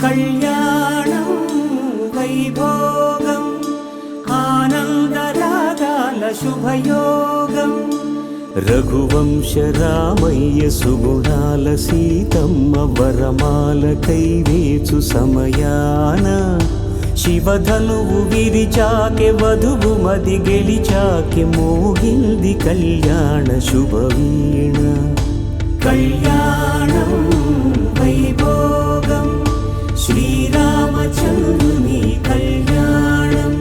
కళ్యాణం వైభోగం ఆనందరాగాల శుభయోగం రఘువంశ రామయ్య సుగుణాల సీతమ్మ వరమాల కైవేచు సమయాన శివధనువు విరిచాకె వధువు మది గెలిచాకె మోగింది కళ్యాణ శుభవీణ కళ్యాణం వైభోగం శ్రీరామచంద్రుని కళ్యాణం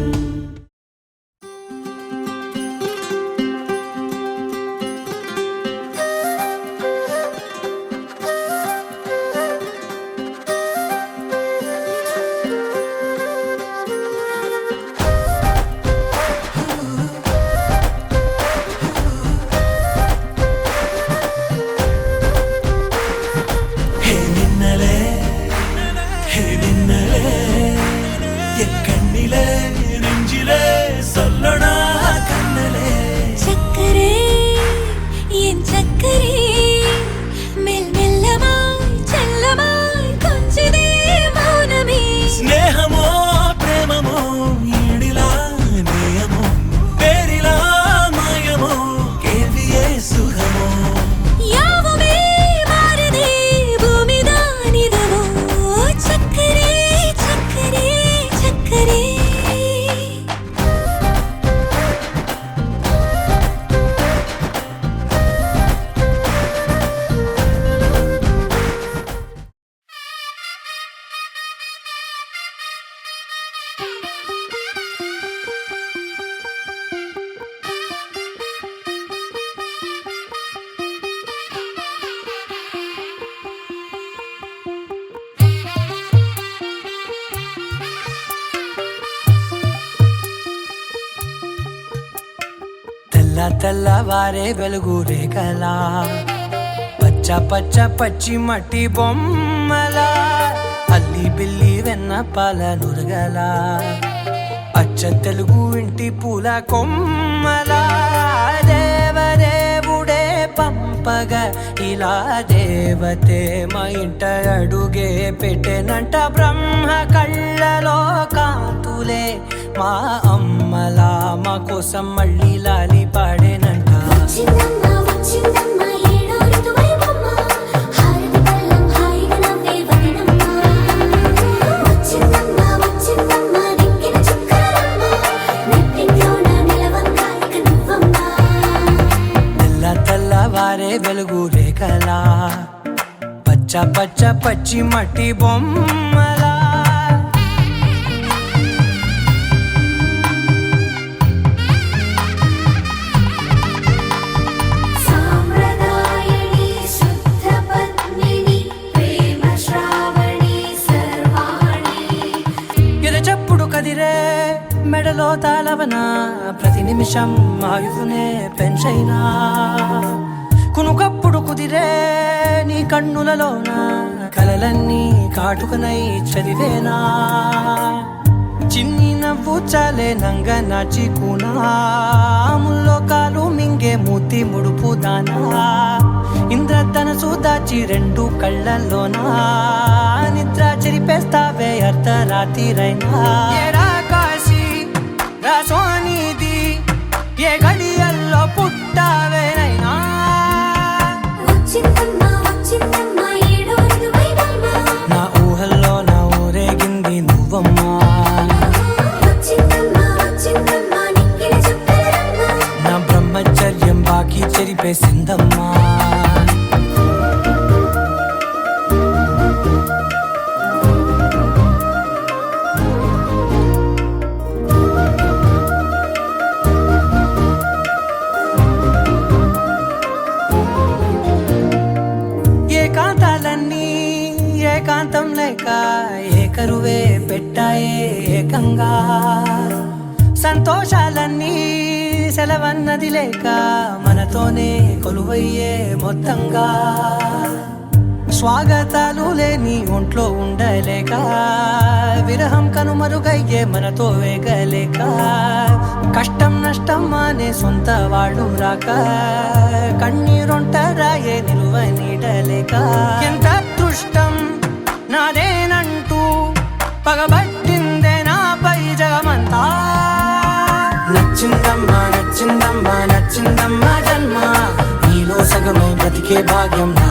తెల్లవారే వెలుగు రేఖలా పచ్చ పచ్చ పచ్చి మట్టి బొమ్మలా అల్లి బిల్లి వెన్న పాల నురగలా అచ్చ తెలుగు ఇంటి పూల కొమ్మలా దేవదేవుడే పంపగా ఇలా దేవతే మా ఇంట అడుగే పెట్టెనంట బ్రహ్మ కళ్ళలో కాంతులే మా అమ్మలా మా కోసం మళ్ళీ లాలి పాడేనంట తెల్లవారే వెలుగు రేఖలా పచ్చ పచ్చ పచ్చి మట్టి బొమ్మలా మెడలో తాళవన ప్రతి నిమిషం ఆయుధునే పెంచైనా కునుకప్పుడు కుదిరే నీ కన్నులలోన కలలన్నీ కాటుకనై చదివేనా చిన్ని నవ్వు చాలే నంగ నాచి కూనాముల్లో కాలు మింగే మూతి ముడుపు దానా ఇంద్రధనసు దాచి రెండు కళ్ళల్లోనా నిద్ర చెరిపేస్తావే అర్ధరాత్రిరైనా సోనిది ఏ గడియల్లో పుట్టావేనైనా నా ఊహల్లో నా ఊరేగింది నువ్వమ్మా నా బ్రహ్మచర్యం బాకీ చెరిపేసిందమ్మా ఏకాంతం లేక ఏకరువే పెట్టాయే ఏకంగా సంతోషాలన్నీ సెలవన్నది లేక మనతోనే కొలువయ్యే మొత్తంగా స్వాగతాలు లేని ఒంట్లో ఉండలేక విరహం కనుమరుగయ్యే మనతో వేగలేక కష్టం నష్టం అనే సొంత వాళ్ళు రాక కన్నీరొంటరాయే నిలువ నీడలేక ఎంత అదృష్టం నాదేనంటూ పగబట్టిందే నాపై జగమంతా. నచ్చిందమ్మా నచ్చిందమ్మా నచ్చిందమ్మా జన్మ, నీలో సగమై బ్రతికే భాగ్యం నా